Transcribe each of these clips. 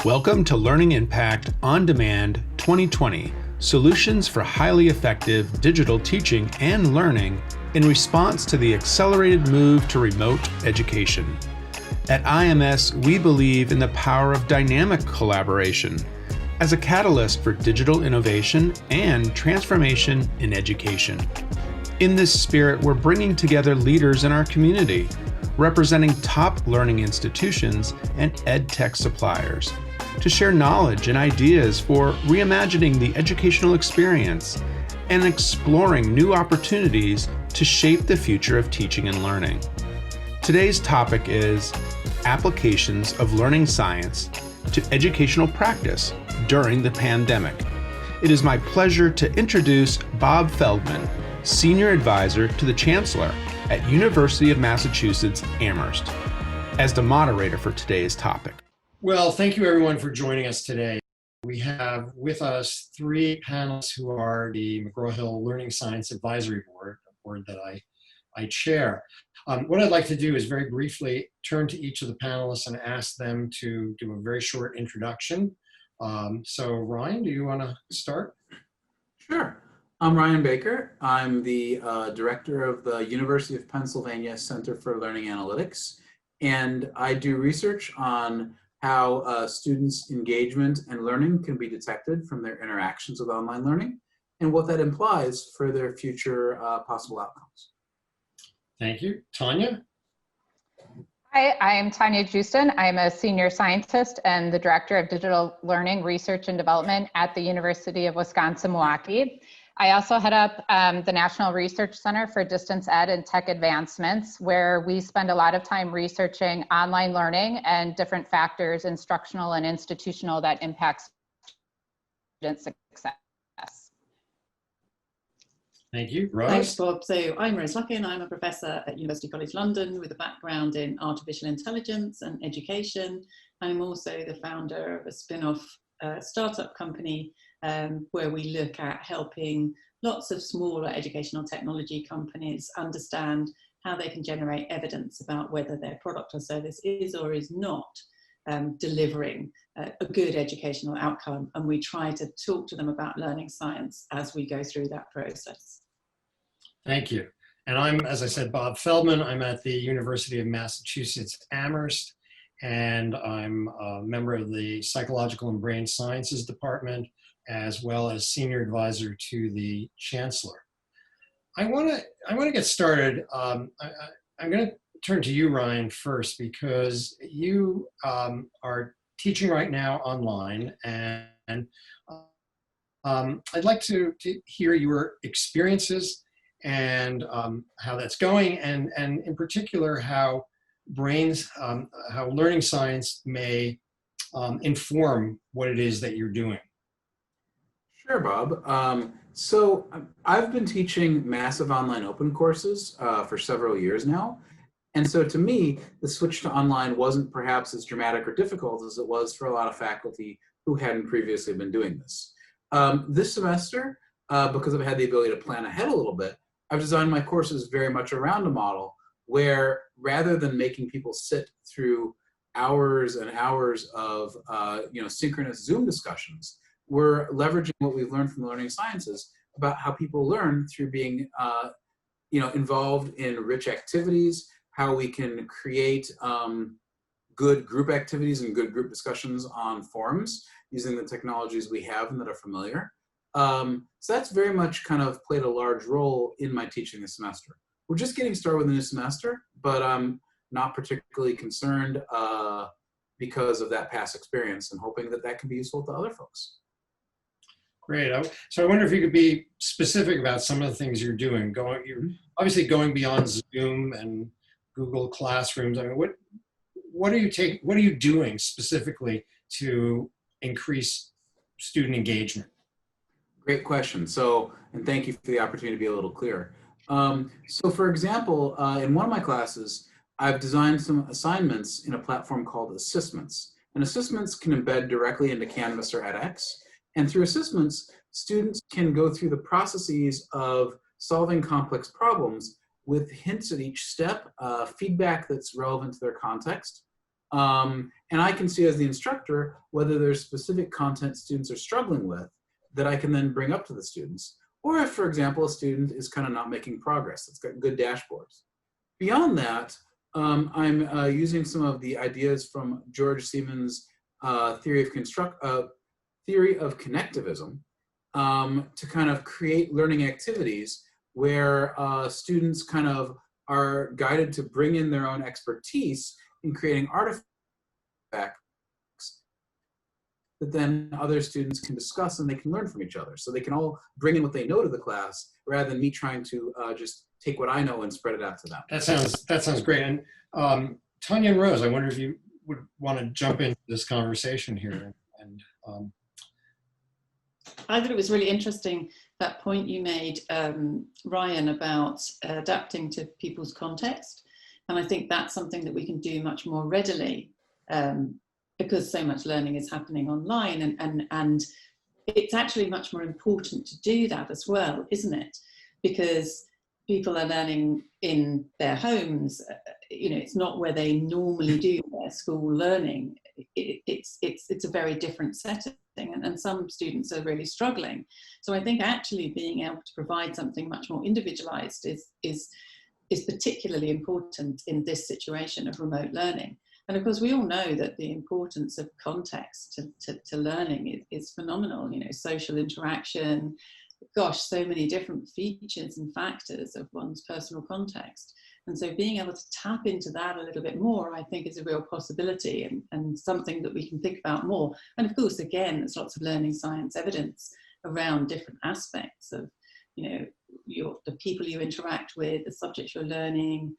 Welcome to Learning Impact On Demand 2020, Solutions for Highly Effective Digital Teaching and Learning in Response to the Accelerated Move to Remote Education. At IMS, we believe in the power of dynamic collaboration as a catalyst for digital innovation and transformation in education. In this spirit, we're bringing together leaders in our community, representing top learning institutions and edtech suppliers, to share knowledge and ideas for reimagining the educational experience and exploring new opportunities to shape the future of teaching and learning. Today's topic is applications of learning science to educational practice during the pandemic. It is my pleasure to introduce Bob Feldman, Senior Advisor to the Chancellor at University of Massachusetts, Amherst, as the moderator for today's topic. Well, thank you everyone for joining us today. We have with us three panelists who are the McGraw-Hill Learning Science Advisory Board, a board that I chair. What I'd like to do is very briefly turn to each of the panelists and ask them to do a very short introduction. So Ryan, do you want to start? Sure. I'm Ryan Baker. I'm the director of the University of Pennsylvania Center for Learning Analytics, and I do research on how students' engagement and learning can be detected from their interactions with online learning and what that implies for their future possible outcomes. Thank you. Tanya? Hi, I'm Tanya Gustin. I'm a senior scientist and the director of digital learning research and development at the University of Wisconsin-Milwaukee. I also head up the National Research Center for Distance Ed and Tech Advancements, where we spend a lot of time researching online learning and different factors, instructional and institutional, that impacts student success. Thank you. Rose? Thanks, Bob. So I'm Rose Luckin. I'm a professor at University College London with a background in artificial intelligence and education. I'm also the founder of a spin-off startup company where we look at helping lots of smaller educational technology companies understand how they can generate evidence about whether their product or service is or is not delivering a good educational outcome. And we try to talk to them about learning science as we go through that process. Thank you. And I'm, as I said, Bob Feldman. I'm at the University of Massachusetts, Amherst, and I'm a member of the Psychological and Brain Sciences Department, as well as senior advisor to the Chancellor. I want to get started. I'm going to turn to you, Ryan, first, because you are teaching right now online, and I'd like to hear your experiences and how that's going, and in particular how how learning science may inform what it is that you're doing. Sure, Bob. So I've been teaching massive online open courses for several years now. And so to me, the switch to online wasn't perhaps as dramatic or difficult as it was for a lot of faculty who hadn't previously been doing this. This semester, because I've had the ability to plan ahead a little bit, I've designed my courses very much around a model where, rather than making people sit through hours and hours of synchronous Zoom discussions, we're leveraging what we've learned from the learning sciences about how people learn through being involved in rich activities, how we can create good group activities and good group discussions on forums using the technologies we have and that are familiar. So that's very much kind of played a large role in my teaching this semester. We're just getting started with the new semester, but I'm not particularly concerned because of that past experience, and hoping that that can be useful to other folks. Great. So I wonder if you could be specific about some of the things you're doing. You're obviously going beyond Zoom and Google Classrooms. I mean, what are you doing specifically to increase student engagement? Great question. So, and thank you for the opportunity to be a little clearer. So for example, in one of my classes, I've designed some assignments in a platform called Assessments. And Assessments can embed directly into Canvas or edX. And through Assessments, students can go through the processes of solving complex problems with hints at each step, feedback that's relevant to their context, And I can see as the instructor whether there's specific content students are struggling with that I can then bring up to the students. Or if, for example, a student is kind of not making progress, it's got good dashboards. Beyond that, I'm using some of the ideas from George Siemens' theory of connectivism to kind of create learning activities where students kind of are guided to bring in their own expertise in creating artifacts that then other students can discuss and they can learn from each other. So they can all bring in what they know to the class rather than me trying to just take what I know and spread it out to them. That sounds great. And Tanya and Rose, I wonder if you would want to jump into this conversation here. And I thought it was really interesting, that point you made, Ryan, about adapting to people's context. And I think that's something that we can do much more readily because so much learning is happening online, and it's actually much more important to do that as well, isn't it? Because people are learning in their homes, you know, it's not where they normally do their school learning. It's a very different setting, and some students are really struggling. So I think actually being able to provide something much more individualized is particularly important in this situation of remote learning. And of course, we all know that the importance of context to learning is phenomenal. You know, social interaction, gosh, so many different features and factors of one's personal context. And so being able to tap into that a little bit more, I think, is a real possibility and something that we can think about more. And of course, again, there's lots of learning science evidence around different aspects of, you know, the people you interact with, the subjects you're learning,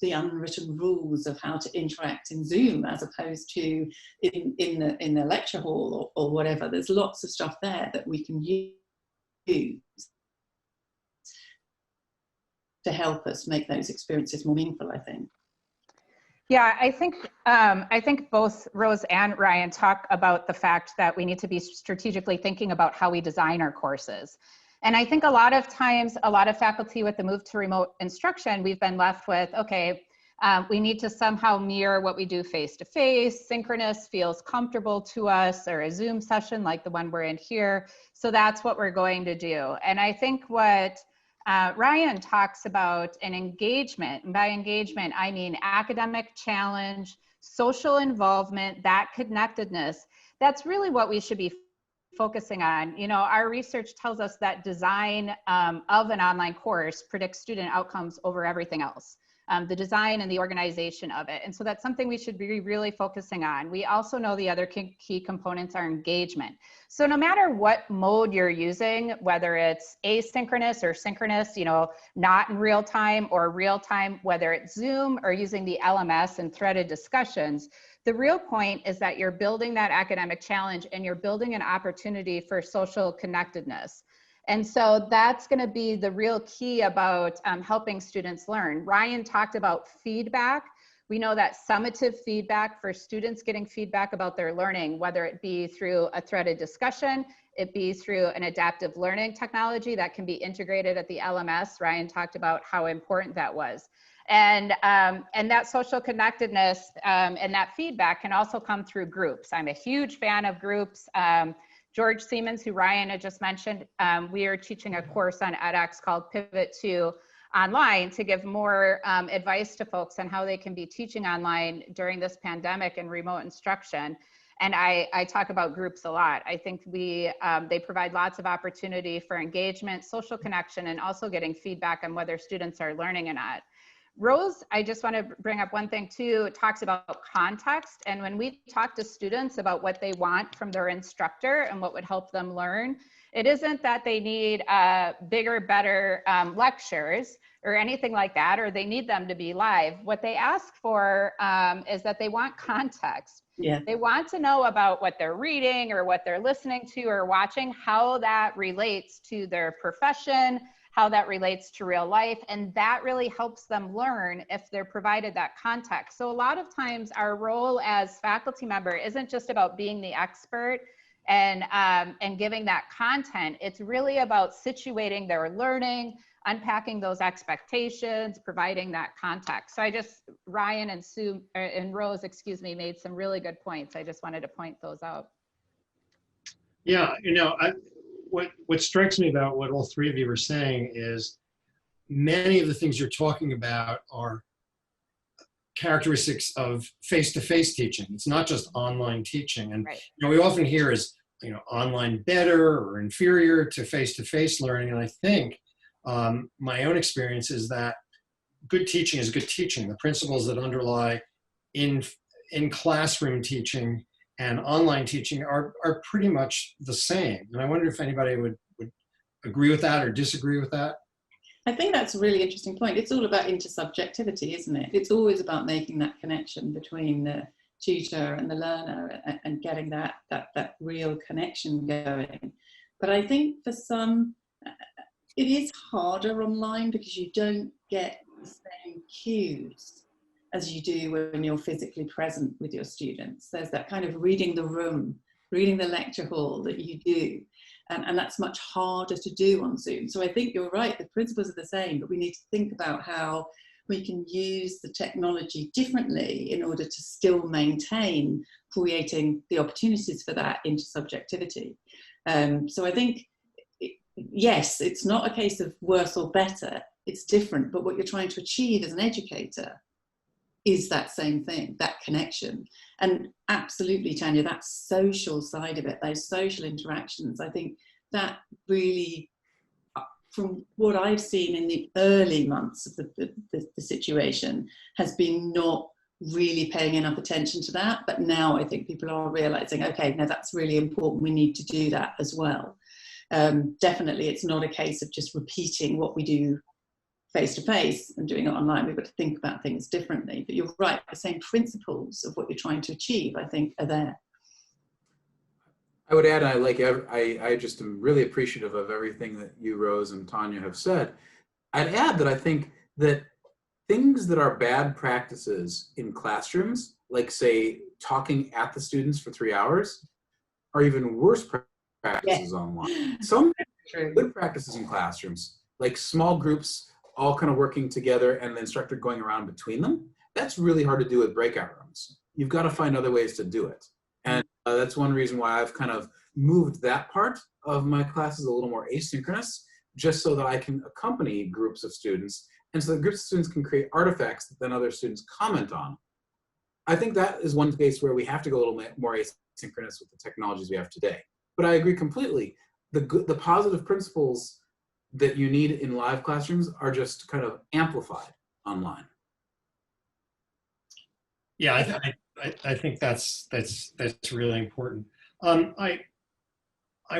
the unwritten rules of how to interact in Zoom as opposed to in the lecture hall or whatever. There's lots of stuff there that we can use to help us make those experiences more meaningful, I think. Yeah, I think both Rose and Ryan talk about the fact that we need to be strategically thinking about how we design our courses. And I think a lot of times, a lot of faculty with the move to remote instruction, we've been left with, okay, we need to somehow mirror what we do face-to-face. Synchronous feels comfortable to us, or a Zoom session like the one we're in here. So that's what we're going to do. And I think what Ryan talks about an engagement, and by engagement, I mean academic challenge, social involvement, that connectedness. That's really what we should be focusing on. You know, our research tells us that design of an online course predicts student outcomes over everything else. The design and the organization of it. And so that's something we should be really focusing on. We also know the other key components are engagement. So no matter what mode you're using, whether it's asynchronous or synchronous, you know, not in real time or real time, whether it's Zoom or using the LMS and threaded discussions, the real point is that you're building that academic challenge and you're building an opportunity for social connectedness. And so that's going to be the real key about helping students learn. Ryan talked about feedback. We know that summative feedback for students getting feedback about their learning, whether it be through a threaded discussion, it be through an adaptive learning technology that can be integrated at the LMS. Ryan talked about how important that was. And that social connectedness and that feedback can also come through groups. I'm a huge fan of groups. George Siemens, who Ryan had just mentioned, we are teaching a course on edX called Pivot to Online to give more advice to folks on how they can be teaching online during this pandemic and remote instruction. And I talk about groups a lot. I think they provide lots of opportunity for engagement, social connection, and also getting feedback on whether students are learning or not. Rose, I just want to bring up one thing too, talks about context. And when we talk to students about what they want from their instructor and what would help them learn, it isn't that they need bigger, better lectures or anything like that, or they need them to be live. What they ask for is that they want context. Yeah. They want to know about what they're reading or what they're listening to or watching, how that relates to their profession, how that relates to real life. And that really helps them learn if they're provided that context. So a lot of times our role as faculty member isn't just about being the expert and giving that content. It's really about situating their learning, unpacking those expectations, providing that context. So Ryan and Sue and Rose, excuse me, made some really good points. I just wanted to point those out. Yeah, what strikes me about what all three of you were saying is many of the things you're talking about are characteristics of face-to-face teaching. It's not just online teaching. And Right. we often hear is online better or inferior to face-to-face learning. And I think my own experience is that good teaching is good teaching. The principles that underlie in classroom teaching and online teaching are pretty much the same. And I wonder if anybody would agree with that or disagree with that. I think that's a really interesting point. It's all about intersubjectivity, isn't it? It's always about making that connection between the tutor and the learner and getting that real connection going. But I think for some, it is harder online because you don't get the same cues as you do when you're physically present with your students. There's that kind of reading the room, reading the lecture hall that you do. And that's much harder to do on Zoom. So I think you're right, the principles are the same, but we need to think about how we can use the technology differently in order to still maintain creating the opportunities for that intersubjectivity. So I think, yes, it's not a case of worse or better, it's different, but what you're trying to achieve as an educator is that same thing, that connection. And absolutely, Tanya, that social side of it, those social interactions, I think that really, from what I've seen in the early months of the situation, has been not really paying enough attention to that. But now I think people are realizing, okay, no, that's really important. We need to do that as well. Definitely, it's not a case of just repeating what we do face-to-face and doing it online. We've got to think about things differently. But you're right, the same principles of what you're trying to achieve, I think, are there. I would add, I just am really appreciative of everything that you, Rose, and Tanya have said. I'd add that I think that things that are bad practices in classrooms, like say talking at the students for 3 hours, are even worse practices online. Some good practices in classrooms, like small groups all kind of working together and the instructor going around between them, that's really hard to do with breakout rooms. You've got to find other ways to do it. And that's one reason why I've kind of moved that part of my classes a little more asynchronous, just so that I can accompany groups of students, and so that groups of students can create artifacts that then other students comment on. I think that is one case where we have to go a little bit more asynchronous with the technologies we have today. But I agree completely. The positive principles that you need in live classrooms are just kind of amplified online. Yeah, I think that's really important. I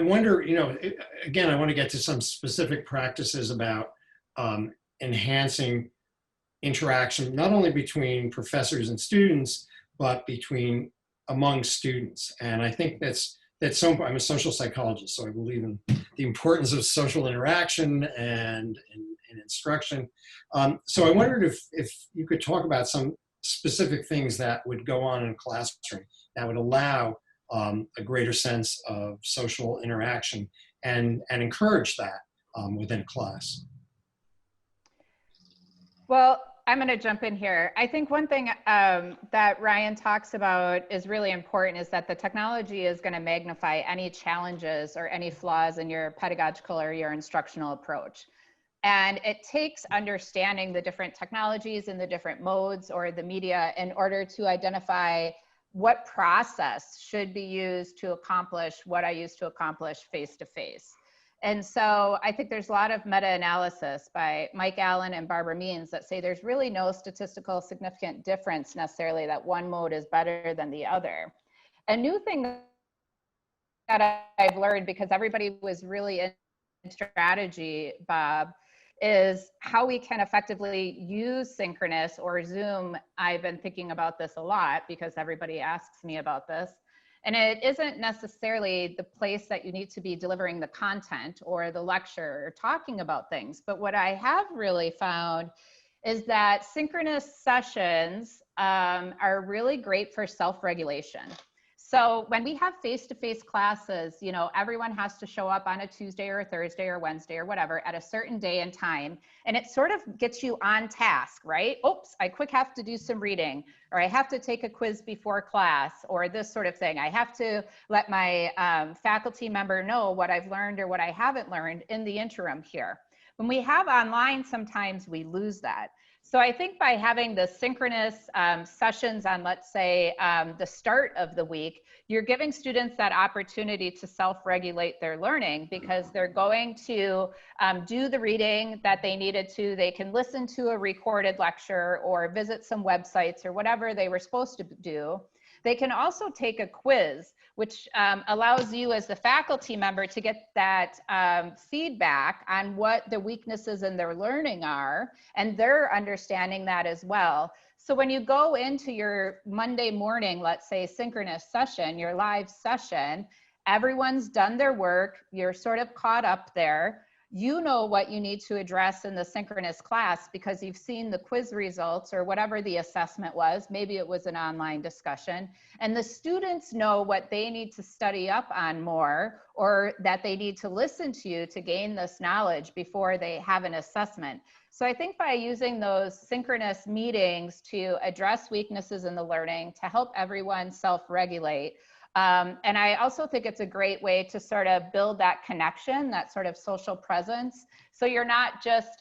wonder, again, I want to get to some specific practices about enhancing interaction, not only between professors and students, but among students. And I think I'm a social psychologist, so I believe in the importance of social interaction and instruction. So I wondered if you could talk about some specific things that would go on in a classroom that would allow a greater sense of social interaction and encourage that within class. Well, I'm going to jump in here. I think one thing that Ryan talks about is really important is that the technology is going to magnify any challenges or any flaws in your pedagogical or your instructional approach. And it takes understanding the different technologies and the different modes or the media in order to identify what process should be used to accomplish what I used to accomplish face-to-face. And so I think there's a lot of meta-analysis by Mike Allen and Barbara Means that say there's really no statistical significant difference necessarily that one mode is better than the other. A new thing that I've learned, because everybody was really in strategy, Bob, is how we can effectively use synchronous or Zoom. I've been thinking about this a lot because everybody asks me about this. And it isn't necessarily the place that you need to be delivering the content or the lecture or talking about things. But what I have really found is that synchronous sessions are really great for self-regulation. So when we have face-to-face classes, you know, everyone has to show up on a Tuesday or a Thursday or Wednesday or whatever at a certain day and time. And it sort of gets you on task, right? Oops, I quick have to do some reading, or I have to take a quiz before class, or this sort of thing. I have to let my faculty member know what I've learned or what I haven't learned in the interim here. When we have online, sometimes we lose that. So I think by having the synchronous sessions on, let's say, the start of the week, you're giving students that opportunity to self-regulate their learning, because they're going to do the reading that they needed to. They can listen to a recorded lecture or visit some websites or whatever they were supposed to do. They can also take a quiz, which allows you as the faculty member to get that feedback on what the weaknesses in their learning are, and they're understanding that as well. So when you go into your Monday morning, let's say synchronous session, your live session, everyone's done their work, you're sort of caught up there. You know what you need to address in the synchronous class because you've seen the quiz results or whatever the assessment was. Maybe it was an online discussion. And the students know what they need to study up on more, or that they need to listen to you to gain this knowledge before they have an assessment. So I think by using those synchronous meetings to address weaknesses in the learning, to help everyone self-regulate, and I also think it's a great way to sort of build that connection, that sort of social presence. So you're not just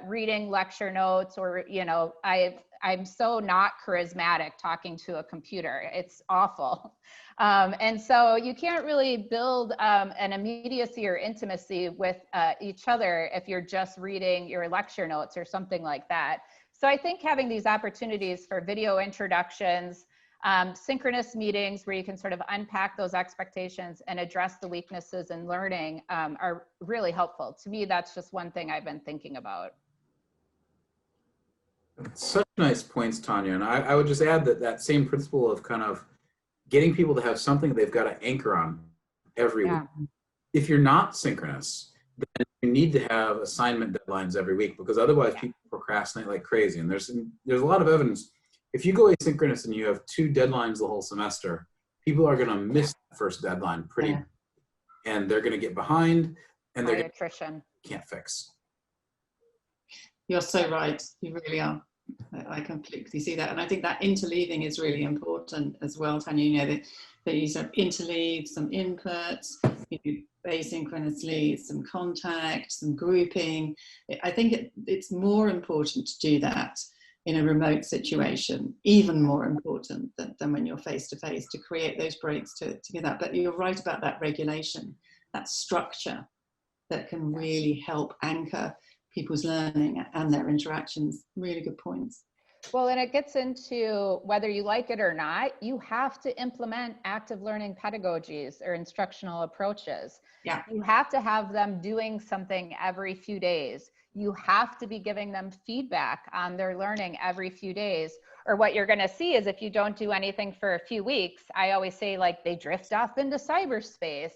reading lecture notes, or, you know, I'm so not charismatic talking to a computer. It's awful. And so you can't really build an immediacy or intimacy with each other if you're just reading your lecture notes or something like that. So I think having these opportunities for video introductions, synchronous meetings where you can sort of unpack those expectations and address the weaknesses in learning are really helpful. To me, that's just one thing I've been thinking about. Such nice points, Tanya. And I would just add that that same principle of kind of getting people to have something they've got to anchor on every week. If you're not synchronous, then you need to have assignment deadlines every week, because otherwise people procrastinate like crazy. And there's a lot of evidence. If you go asynchronous and you have 2 deadlines the whole semester, people are going to miss the first deadline pretty, and they're going to get behind, and they're attrition. Can't fix. You're so right. You really are. I completely see that. And I think that interleaving is really important as well, Tanya. You know, that you sort of interleave some inputs, you do asynchronously, some contact, some grouping. I think it's more important to do that in a remote situation, even more important than when you're face-to-face, to create those breaks to get that. But you're right about that regulation, that structure that can really help anchor people's learning and their interactions. Really good points. Well, and it gets into whether you like it or not, you have to implement active learning pedagogies or instructional approaches. Yeah. You have to have them doing something every few days. You have to be giving them feedback on their learning every few days. Or what you're going to see is if you don't do anything for a few weeks, I always say, like, they drift off into cyberspace.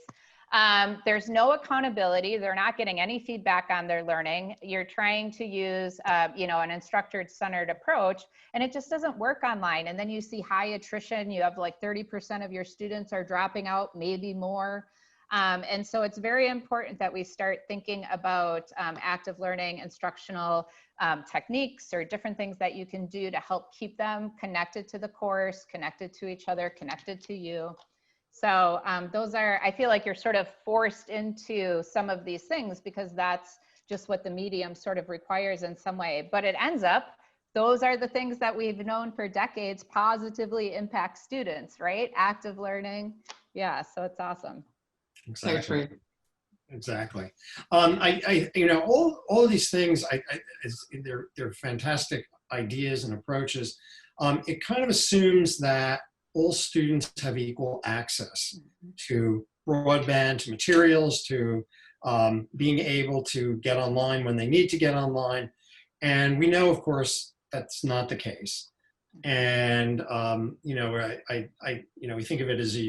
There's no accountability. They're not getting any feedback on their learning. You're trying to use, you know, an instructor-centered approach, and it just doesn't work online. And then you see high attrition. You have like 30% of your students are dropping out, maybe more. And so it's very important that we start thinking about active learning instructional techniques or different things that you can do to help keep them connected to the course, connected to each other, connected to you. So those are, I feel like you're sort of forced into some of these things because that's just what the medium sort of requires in some way. But it ends up, those are the things that we've known for decades positively impact students, right? Active learning. Yeah, so it's awesome. Exactly. So true. Exactly. You know, all of these things, they're fantastic ideas and approaches. It kind of assumes that all students have equal access to broadband, to materials, to being able to get online when they need to get online. And we know, of course, that's not the case. And, you know, you know, we think of it as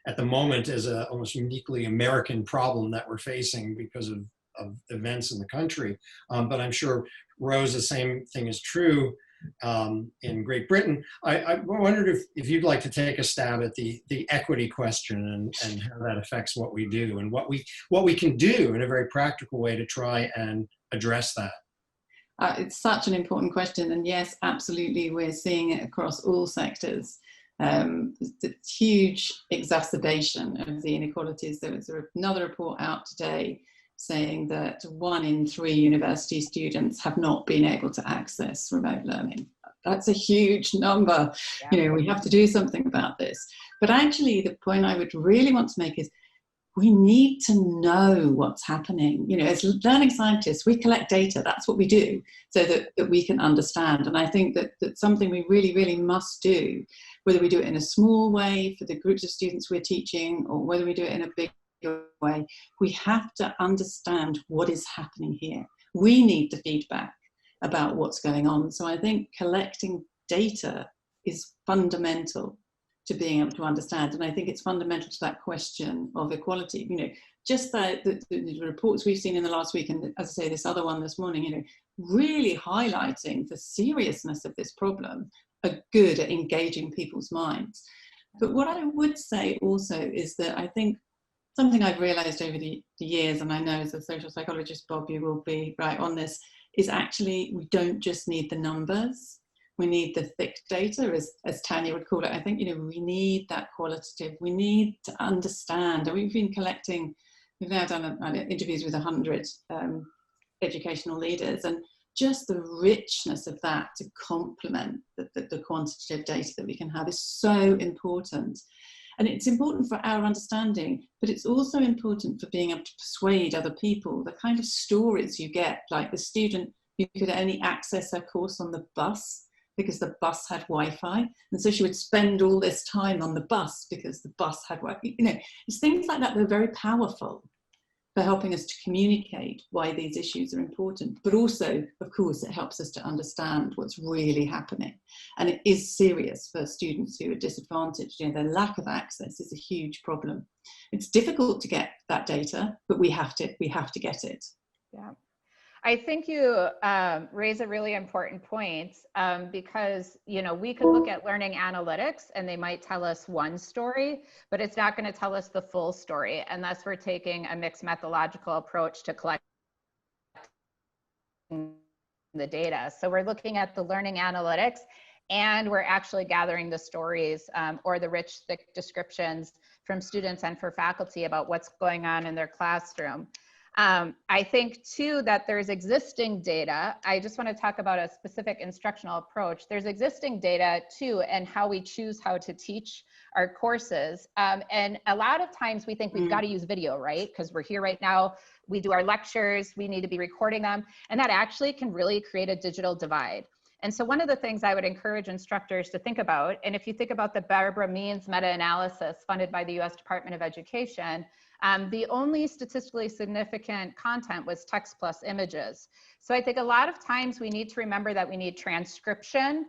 at the moment as a almost uniquely American problem that we're facing because of events in the country. But I'm sure, Rose, the same thing is true in Great Britain. I wondered if you'd like to take a stab at the equity question and how that affects what we do and what we can do in a very practical way to try and address that. It's such an important question, and yes, absolutely, we're seeing it across all sectors. The huge exacerbation of the inequalities. There was another report out today saying that 1 in 3 university students have not been able to access remote learning. That's a huge number. Yeah. You know, we have to do something about this. But actually, the point I would really want to make is we need to know what's happening. You know, as learning scientists, we collect data. That's what we do, so that we can understand. And I think that's something we really, really must do, whether we do it in a small way for the groups of students we're teaching, or whether we do it in a big way. We have to understand what is happening here. We need the feedback about what's going on. So I think collecting data is fundamental to being able to understand. And I think it's fundamental to that question of equality. You know, just the reports we've seen in the last week, and as I say, this other one this morning, you know, really highlighting the seriousness of this problem are good at engaging people's minds. But what I would say also is that I think something I've realized over the years, and I know as a social psychologist, Bob, you will be right on this, is actually we don't just need the numbers. We need the thick data, as Tanya would call it. I think, you know, we need that qualitative. We need to understand. And we've been collecting, we've now done interviews with 100 educational leaders, and just the richness of that to complement the quantitative data that we can have is so important. And it's important for our understanding, but it's also important for being able to persuade other people. The kind of stories you get, like the student who could only access her course on the bus because the bus had Wi-Fi, and so she would spend all this time on the bus because the bus had Wi-Fi. You know, it's things like that that are very powerful for helping us to communicate why these issues are important. But also, of course, it helps us to understand what's really happening. And it is serious for students who are disadvantaged. You know, their lack of access is a huge problem. It's difficult to get that data, but we have to get it. Yeah. I think you raise a really important point because, you know, we could look at learning analytics and they might tell us one story, but it's not going to tell us the full story unless we're taking a mixed methodological approach to collecting the data. So we're looking at the learning analytics and we're actually gathering the stories or the rich, thick descriptions from students and for faculty about what's going on in their classroom. I think too that there's existing data. I just want to talk about a specific instructional approach. There's existing data too, and how we choose how to teach our courses. And a lot of times we think we've got to use video, right? Because we're here right now, we do our lectures, we need to be recording them, and that actually can really create a digital divide. And so one of the things I would encourage instructors to think about, and if you think about the Barbara Means meta-analysis funded by the US Department of Education, the only statistically significant content was text plus images. So I think a lot of times we need to remember that we need transcription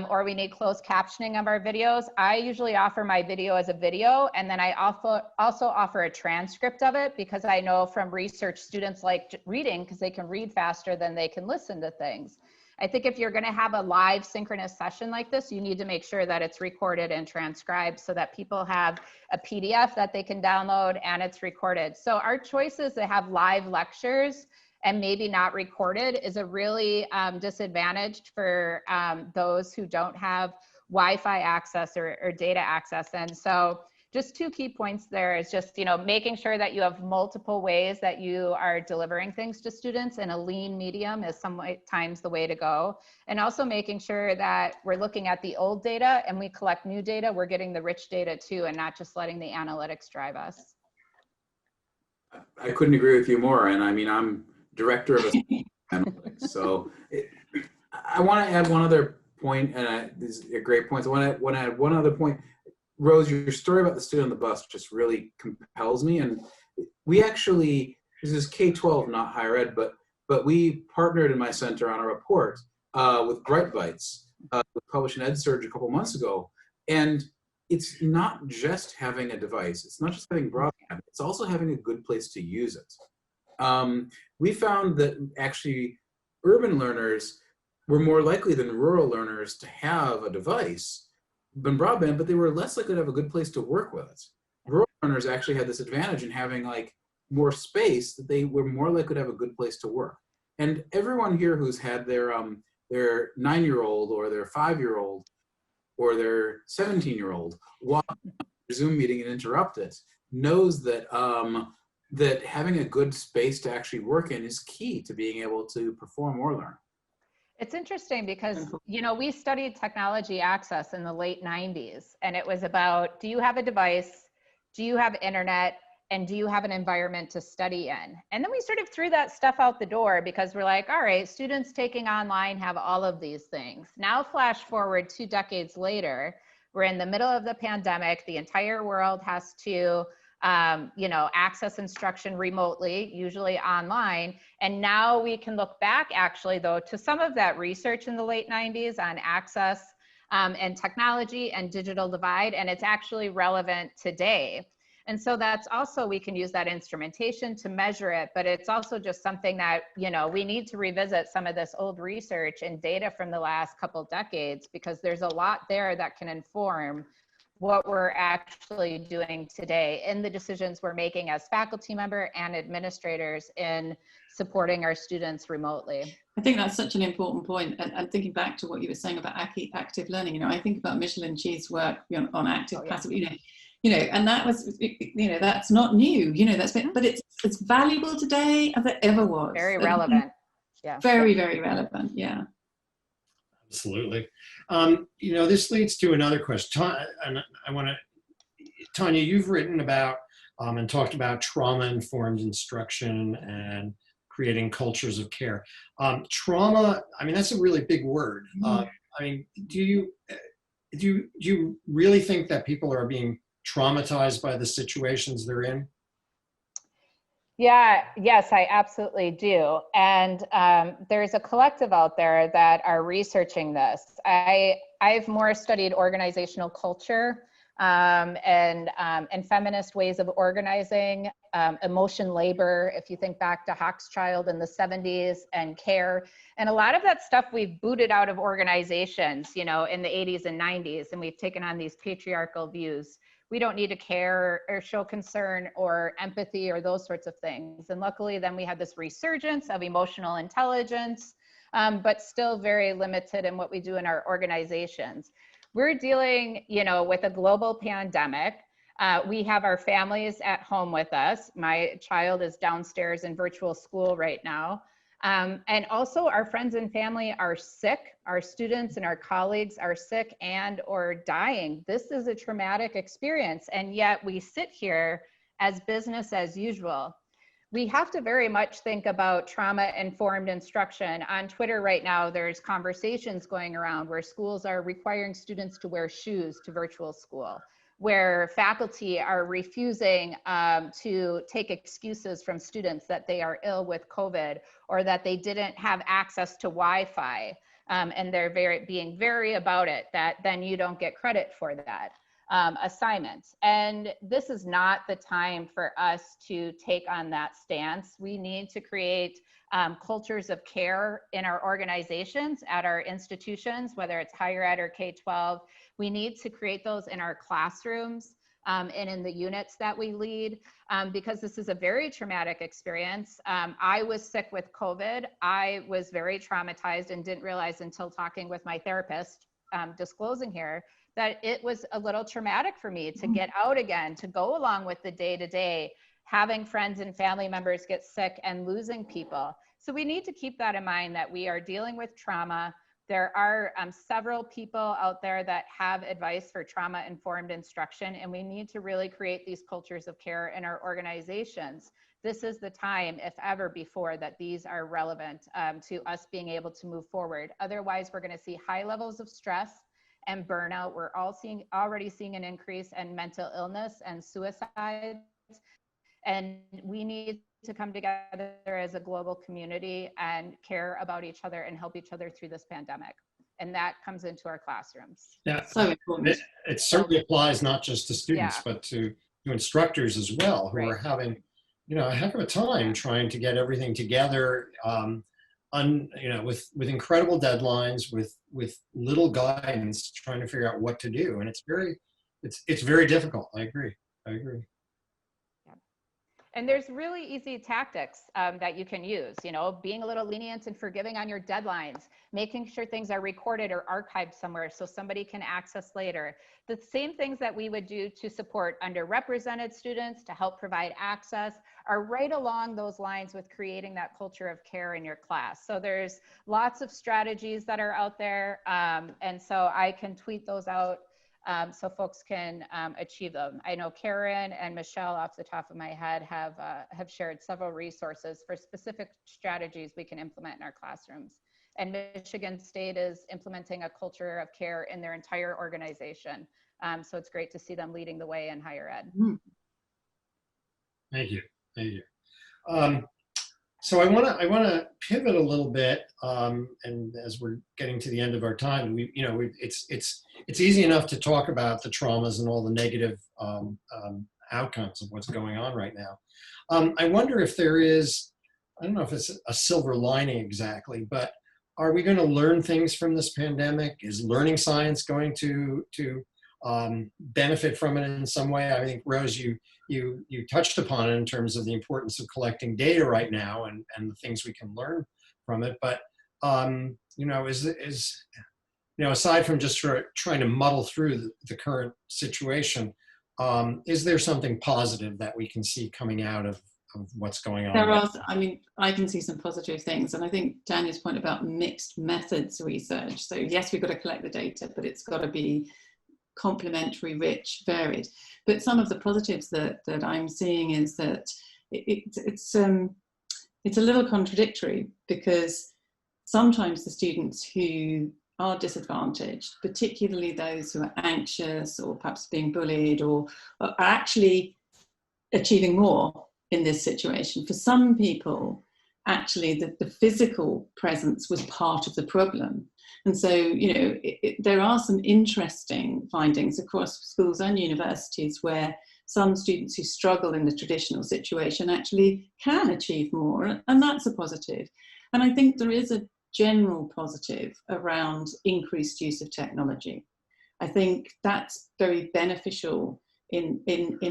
or we need closed captioning of our videos. I usually offer my video as a video, and then I also offer a transcript of it because I know from research students like reading because they can read faster than they can listen to things. I think if you're going to have a live synchronous session like this, you need to make sure that it's recorded and transcribed so that people have a PDF that they can download and it's recorded. So our choices to have live lectures and maybe not recorded is a really disadvantaged for those who don't have Wi-Fi access or data access. And so just 2 key points there is just, you know, making sure that you have multiple ways that you are delivering things to students, and a lean medium is sometimes the way to go. And also making sure that we're looking at the old data and we collect new data, we're getting the rich data too, and not just letting the analytics drive us. I couldn't agree with you more. And I mean, I'm director of analytics. So I want to add one other point, and this is a great point. So I want to add one other point. Rose, your story about the student on the bus just really compels me. And we actually, this is K-12, not higher ed, but we partnered in my center on a report with Bright Bites, published in EdSurge a couple months ago. And it's not just having a device, it's not just having broadband, it's also having a good place to use it. We found that actually urban learners were more likely than rural learners to have a device, broadband, but they were less likely to have a good place to work with it. Rural learners actually had this advantage in having like more space, that they were more likely to have a good place to work. And everyone here who's had their 9-year-old or their 5-year-old or their 17-year-old walk a Zoom meeting and interrupt it knows that that having a good space to actually work in is key to being able to perform or learn. It's interesting because, you know, we studied technology access in the late 90s, and it was about, do you have a device? Do you have internet? And do you have an environment to study in? And then we sort of threw that stuff out the door because we're like, all right, students taking online have all of these things. Now flash forward 2 decades later, we're in the middle of the pandemic. The entire world has to, you know, access instruction remotely, usually online. And now we can look back actually though to some of that research in the late 90s on access and technology and digital divide, and it's actually relevant today. And so that's also, we can use that instrumentation to measure it, but it's also just something that, you know, we need to revisit some of this old research and data from the last couple decades, because there's a lot there that can inform what we're actually doing today in the decisions we're making as faculty member and administrators in supporting our students remotely. I think that's such an important point. And thinking back to what you were saying about active learning, you know, I think about Michelin Chi's work, you know, on active, passive, you know, and that was, you know, that's not new, you know, that's been, but it's valuable today as it ever was. Very relevant. Yeah. Very, very relevant. Yeah. Absolutely. You know, this leads to another question. And I want to, Tanya, you've written about and talked about trauma-informed instruction and creating cultures of care. Trauma, I mean, that's a really big word. I mean, do you really think that people are being traumatized by the situations they're in? Yeah, yes, I absolutely do. And there's a collective out there that are researching this. I've more studied organizational culture and feminist ways of organizing, emotion labor, if you think back to Hochschild in the 70s, and care. And a lot of that stuff we've booted out of organizations, you know, in the 80s and 90s, and we've taken on these patriarchal views. We don't need to care or show concern or empathy or those sorts of things. And luckily then we had this resurgence of emotional intelligence, but still very limited in what we do in our organizations. We're dealing, you know, with a global pandemic. We have our families at home with us. My child is downstairs in virtual school right now. And also our friends and family are sick. Our students and our colleagues are sick and or dying. This is a traumatic experience. And yet we sit here as business as usual. We have to very much think about trauma-informed instruction. On Twitter right now, there's conversations going around where schools are requiring students to wear shoes to virtual school, where faculty are refusing to take excuses from students that they are ill with COVID or that they didn't have access to Wi-Fi. And they're being very about it, that then you don't get credit for that assignment. And this is not the time for us to take on that stance. We need to create cultures of care in our organizations, at our institutions, whether it's higher ed or K-12. We need to create those in our classrooms and in the units that we lead, because this is a very traumatic experience. I was sick with COVID. I was very traumatized and didn't realize until talking with my therapist, disclosing here, that it was a little traumatic for me to get out again, to go along with the day-to-day, having friends and family members get sick and losing people. So we need to keep that in mind, that we are dealing with trauma. There are several people out there that have advice for trauma-informed instruction, and we need to really create these cultures of care in our organizations. This is the time, if ever before, that these are relevant to us being able to move forward. Otherwise, we're going to see high levels of stress and burnout. We're already seeing an increase in mental illness and suicide. And we need to come together as a global community and care about each other and help each other through this pandemic. And that comes into our classrooms. Yeah, So important. it certainly applies not just to students, Yeah. but to instructors as well, who Right. are having, you know, a heck of a time trying to get everything together. with incredible deadlines, with little guidance, trying to figure out what to do, and it's very difficult. I agree. And there's really easy tactics that you can use, being a little lenient and forgiving on your deadlines, making sure things are recorded or archived somewhere so somebody can access later. The same things that we would do to support underrepresented students to help provide access are right along those lines with creating that culture of care in your class. So there's lots of strategies that are out there. And so I can tweet those out so folks can achieve them. I know Karen and Michelle off the top of my head have shared several resources for specific strategies we can implement in our classrooms. And Michigan State is implementing a culture of care in their entire organization. So it's great to see them leading the way in higher ed. Thank you. So I want to pivot a little bit, and as we're getting to the end of our time, it's easy enough to talk about the traumas and all the negative outcomes of what's going on right now. I wonder if there is, I don't know if it's a silver lining exactly, but are we going to learn things from this pandemic? Is learning science going to benefit from it in some way? I think, Rose, you touched upon it in terms of the importance of collecting data right now and the things we can learn from it. But aside from just trying to muddle through the current situation, is there something positive that we can see coming out of what's going on? There are, I can see some positive things. And I think Tanya's point about mixed methods research. So yes, we've got to collect the data, but it's got to be complementary, rich, varied. But some of the positives that I'm seeing is that it's a little contradictory, because sometimes the students who are disadvantaged, particularly those who are anxious or perhaps being bullied, or are actually achieving more in this situation. For some people, actually the physical presence was part of the problem. And so, there are some interesting findings across schools and universities where some students who struggle in the traditional situation actually can achieve more, and that's a positive. And I think there is a general positive around increased use of technology. I think that's very beneficial in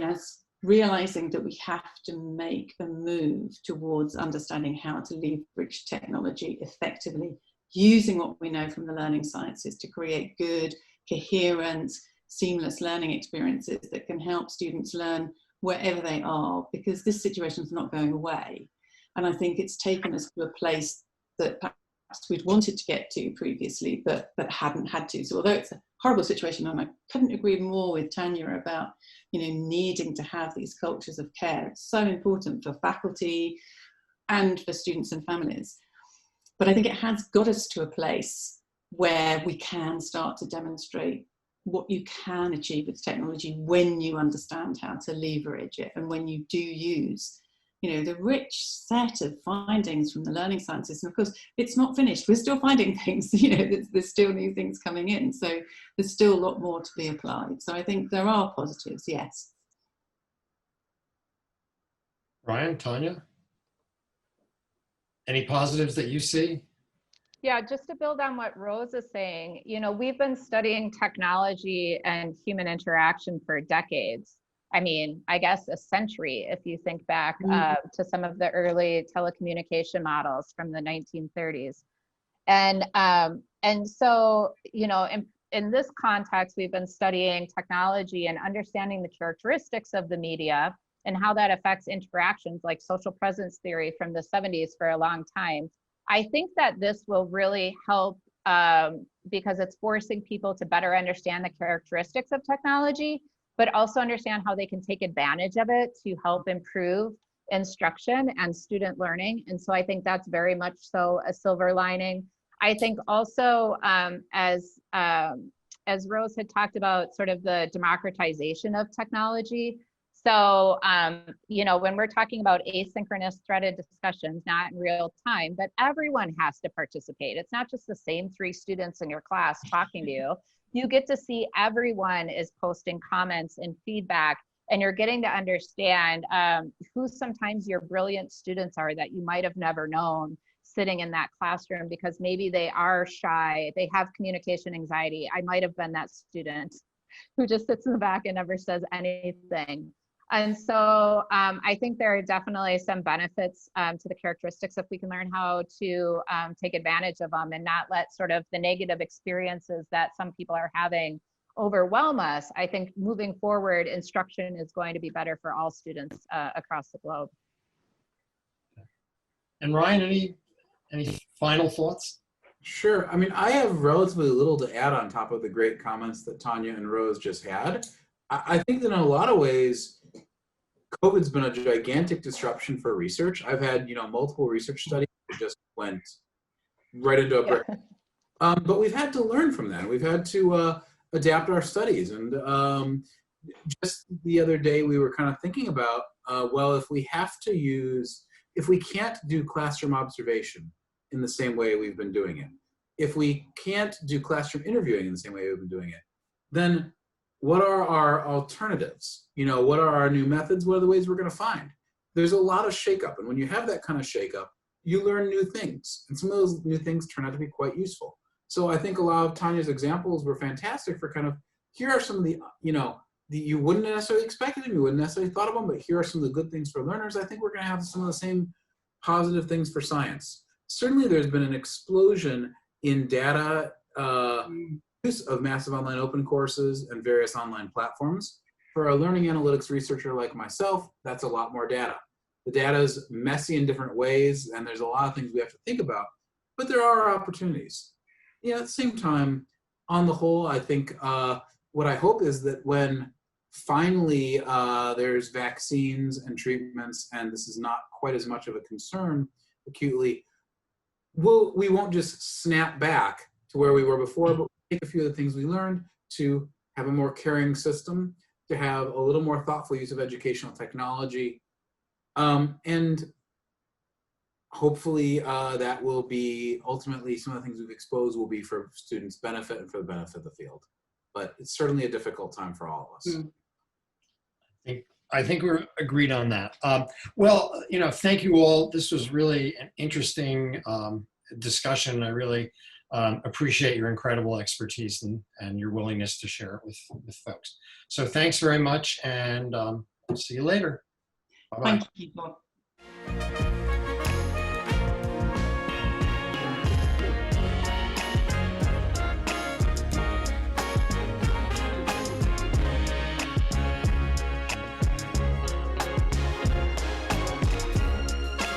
us realizing that we have to make a move towards understanding how to leverage technology effectively, using what we know from the learning sciences to create good, coherent, seamless learning experiences that can help students learn wherever they are, because this situation is not going away. And I think it's taken us to a place that perhaps we'd wanted to get to previously, but hadn't had to. So although it's a horrible situation, and I couldn't agree more with Tanya about needing to have these cultures of care. It's so important for faculty and for students and families. But I think it has got us to a place where we can start to demonstrate what you can achieve with technology when you understand how to leverage it, and when you do use the rich set of findings from the learning sciences. And of course, it's not finished. We're still finding things, there's still new things coming in. So there's still a lot more to be applied. So I think there are positives, yes. Ryan, Tanya, any positives that you see? Yeah, just to build on what Rose is saying, we've been studying technology and human interaction for decades. I guess a century, if you think back to some of the early telecommunication models from the 1930s. And so, in this context, we've been studying technology and understanding the characteristics of the media and how that affects interactions, like social presence theory from the 70s for a long time. I think that this will really help because it's forcing people to better understand the characteristics of technology, but also understand how they can take advantage of it to help improve instruction and student learning. And so I think that's very much so a silver lining. I think also as Rose had talked about, sort of the democratization of technology. So, when we're talking about asynchronous threaded discussions, not in real time, but everyone has to participate. It's not just the same 3 students in your class talking to you. You get to see everyone is posting comments and feedback, and you're getting to understand who sometimes your brilliant students are that you might have never known. sitting in that classroom because maybe they are shy, they have communication anxiety. I might have been that student who just sits in the back and never says anything. And so I think there are definitely some benefits to the characteristics if we can learn how to take advantage of them and not let sort of the negative experiences that some people are having overwhelm us. I think moving forward, instruction is going to be better for all students across the globe. And Ryan, any final thoughts? Sure. I mean, I have relatively little to add on top of the great comments that Tanya and Rose just had. I think that in a lot of ways, COVID's been a gigantic disruption for research. I've had, multiple research studies that just went right into a brick. But we've had to learn from that. We've had to adapt our studies. And just the other day, we were kind of thinking about, well, if we can't do classroom observation in the same way we've been doing it, if we can't do classroom interviewing in the same way we've been doing it, then what are our alternatives? What are our new methods? What are the ways we're going to find? There's a lot of shakeup. And when you have that kind of shakeup, you learn new things. And some of those new things turn out to be quite useful. So I think a lot of Tanya's examples were fantastic for kind of, here are some of the, you wouldn't necessarily expect them, you wouldn't necessarily thought of them, but here are some of the good things for learners. I think we're going to have some of the same positive things for science. Certainly there's been an explosion in data use of massive online open courses and various online platforms. For a learning analytics researcher like myself, that's a lot more data. The data is messy in different ways, and there's a lot of things we have to think about, but there are opportunities. At the same time, on the whole, I think what I hope is that when finally there's vaccines and treatments, and this is not quite as much of a concern acutely, we won't just snap back to where we were before, but take a few of the things we learned to have a more caring system, to have a little more thoughtful use of educational technology, and hopefully that will be ultimately some of the things we've exposed will be for students' benefit and for the benefit of the field. But it's certainly a difficult time for all of us. I think we're agreed on that. Well, thank you all. This was really an interesting discussion. I really appreciate your incredible expertise and your willingness to share it with folks. So thanks very much, and see you later. Bye-bye. Thank you, Bob.